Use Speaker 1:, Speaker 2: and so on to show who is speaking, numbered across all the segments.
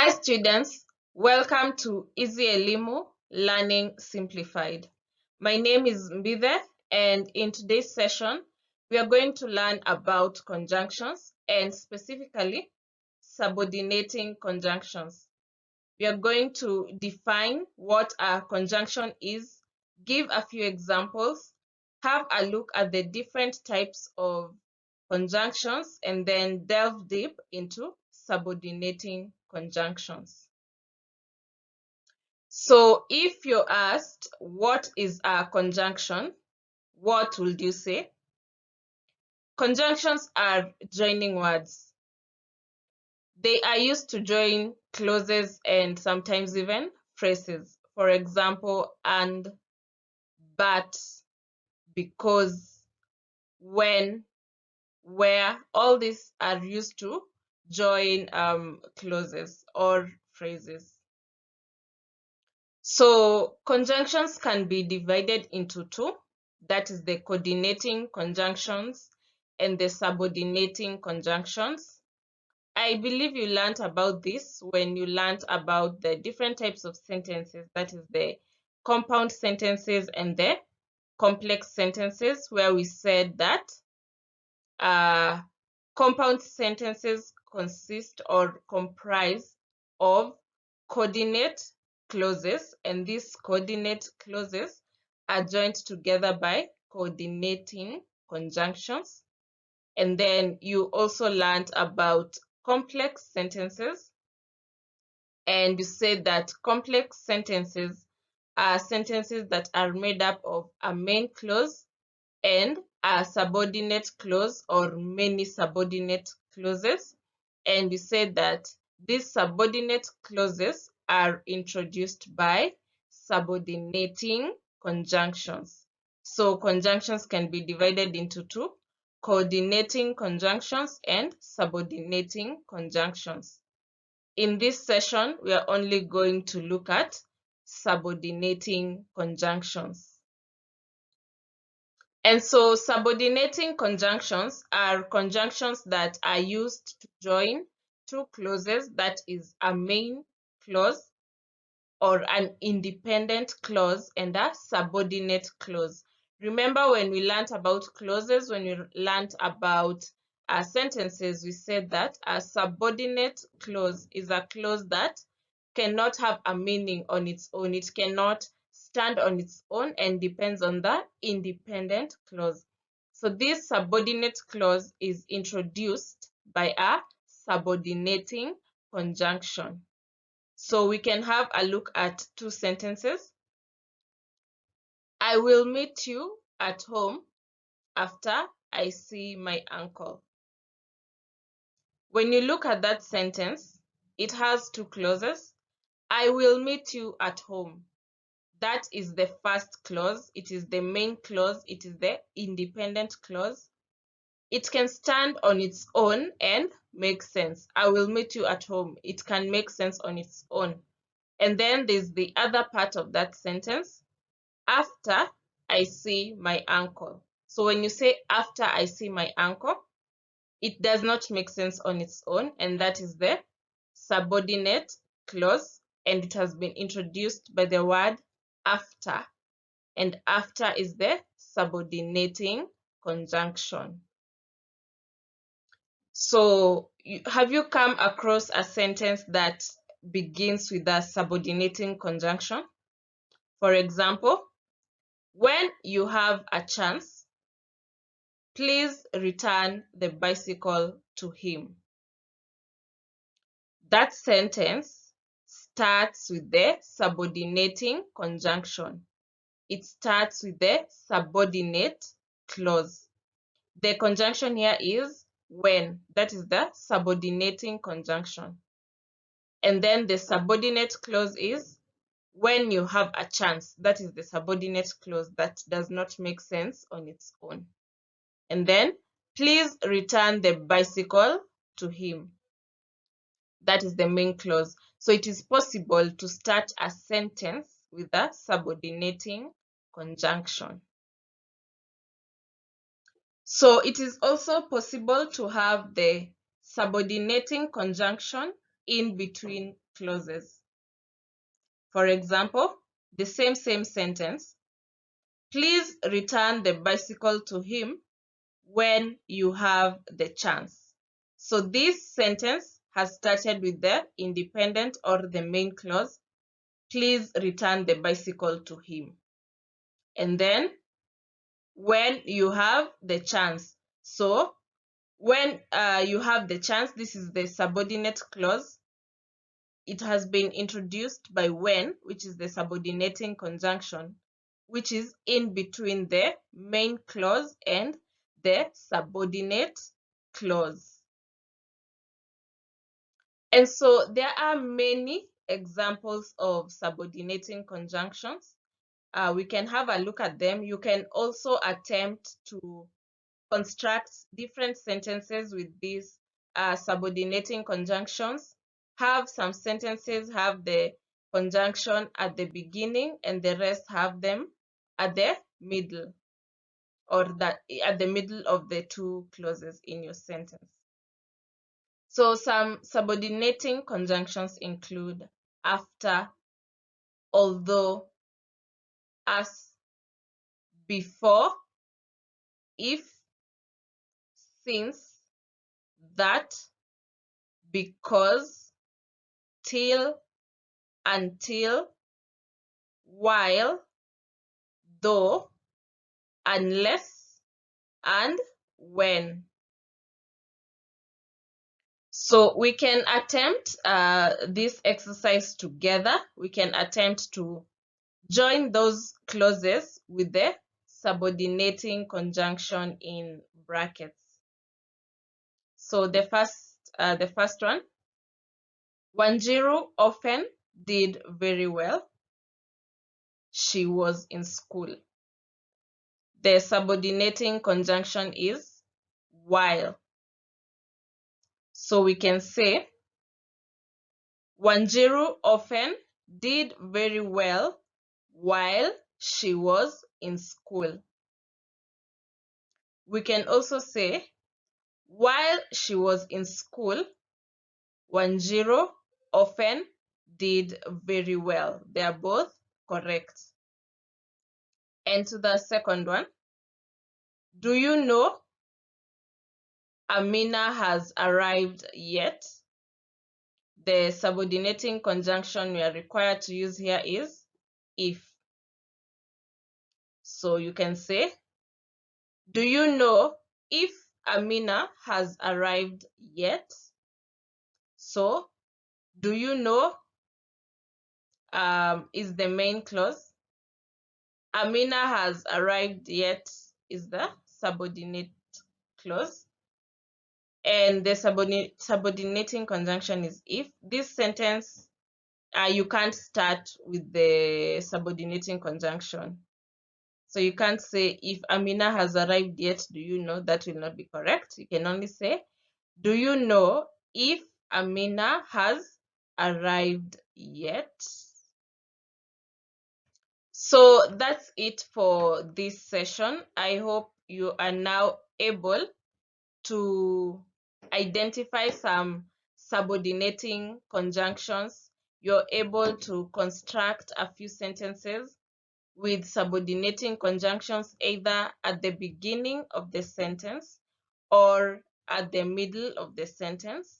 Speaker 1: Hi students, welcome to Easy Elimu Learning Simplified. My name is Mbithe, and in today's session we are going to learn about conjunctions and specifically subordinating conjunctions. We are going to define what a conjunction is, give a few examples, have a look at the different types of conjunctions, and then delve deep into subordinating conjunctions. So if you're asked what is a conjunction, what would you say? Conjunctions are joining words. They are used to join clauses and sometimes even phrases. For example, and, but, because, when, where, all these are used to join clauses or phrases. So conjunctions can be divided into two, that is the coordinating conjunctions and the subordinating conjunctions. I believe you learned about this when you learned about the different types of sentences, that is the compound sentences and the complex sentences, where we said that compound sentences consist or comprise of coordinate clauses, and these coordinate clauses are joined together by coordinating conjunctions. And then you also learned about complex sentences, and you said that complex sentences are sentences that are made up of a main clause and a subordinate clause or many subordinate clauses. And we said that these subordinate clauses are introduced by subordinating conjunctions. So conjunctions can be divided into two, coordinating conjunctions and subordinating conjunctions. In this session, we are only going to look at subordinating conjunctions. And so subordinating conjunctions are conjunctions that are used to join two clauses, that is a main clause or an independent clause and a subordinate clause. Remember when we learned about clauses, when we learned about sentences, we said that a subordinate clause is a clause that cannot have a meaning on its own. It cannot stand on its own and depends on the independent clause. So this subordinate clause is introduced by a subordinating conjunction. So we can have a look at two sentences. I will meet you at home after I see my uncle. When you look at that sentence, it has two clauses. I will meet you at home. That is the first clause. It is the main clause. It is the independent clause. It can stand on its own and make sense. I will meet you at home. It can make sense on its own. And then there's the other part of that sentence. After I see my uncle. So when you say after I see my uncle, it does not make sense on its own, and that is the subordinate clause, and it has been introduced by the word after, and after is the subordinating conjunction. So have you come across a sentence that begins with a subordinating conjunction? For example, when you have a chance, please return the bicycle to him. That sentence starts with the subordinating conjunction. It starts with the subordinate clause. The conjunction here is when. That is the subordinating conjunction. And then the subordinate clause is when you have a chance. That is the subordinate clause that does not make sense on its own. And then please return the bicycle to him. That is the main clause. So it is possible to start a sentence with a subordinating conjunction. So it is also possible to have the subordinating conjunction in between clauses. For example, the same sentence. Please return the bicycle to him when you have the chance. So this sentence has started with the independent or the main clause. Please return the bicycle to him. And then when you have the chance. So when you have the chance, this is the subordinate clause. It has been introduced by when, which is the subordinating conjunction, which is in between the main clause and the subordinate clause. And so there are many examples of subordinating conjunctions. We can have a look at them. You can also attempt to construct different sentences with these subordinating conjunctions. Have some sentences have the conjunction at the beginning and the rest have them at the middle, or that at the middle of the two clauses in your sentence. So some subordinating conjunctions include after, although, as, before, if, since, that, because, till, until, while, though, unless, and when. So we can attempt this exercise together. We can attempt to join those clauses with the subordinating conjunction in brackets. So the first one, Wanjiru often did very well. She was in school. The subordinating conjunction is while. So we can say Wanjiru often did very well while she was in school. We can also say while she was in school, Wanjiru often did very well. They are both correct. And to the second one, do you know Amina has arrived yet? The subordinating conjunction we are required to use here is if. So you can say, do you know if Amina has arrived yet? So, do you know is the main clause. Amina has arrived yet is the subordinate clause. And the subordinating conjunction is if. This sentence, you can't start with the subordinating conjunction. So you can't say, if Amina has arrived yet, do you know? That will not be correct. You can only say, do you know if Amina has arrived yet? So that's it for this session. I hope you are now able to identify some subordinating conjunctions. You're able to construct a few sentences with subordinating conjunctions either at the beginning of the sentence or at the middle of the sentence.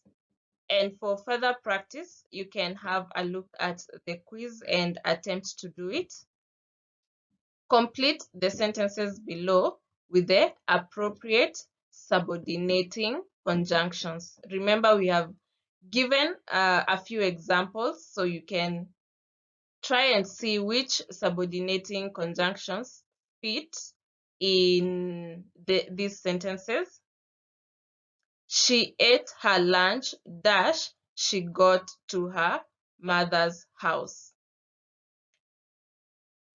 Speaker 1: And for further practice, you can have a look at the quiz and attempt to do it. Complete the sentences below with the appropriate subordinating conjunctions. Remember, we have given a few examples, so you can try and see which subordinating conjunctions fit in these sentences. She ate her lunch dash she got to her mother's house.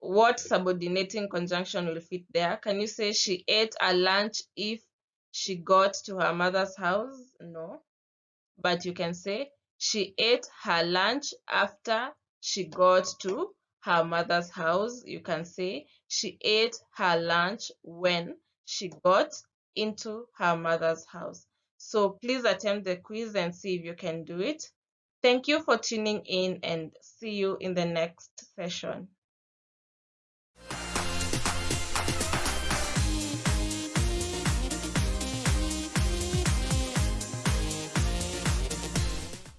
Speaker 1: What subordinating conjunction will fit there? Can you say she ate a lunch if she got to her mother's house? No. But you can say she ate her lunch after she got to her mother's house. You can say she ate her lunch when she got into her mother's house. So please attempt the quiz and see if you can do it. Thank you for tuning in and see you in the next session.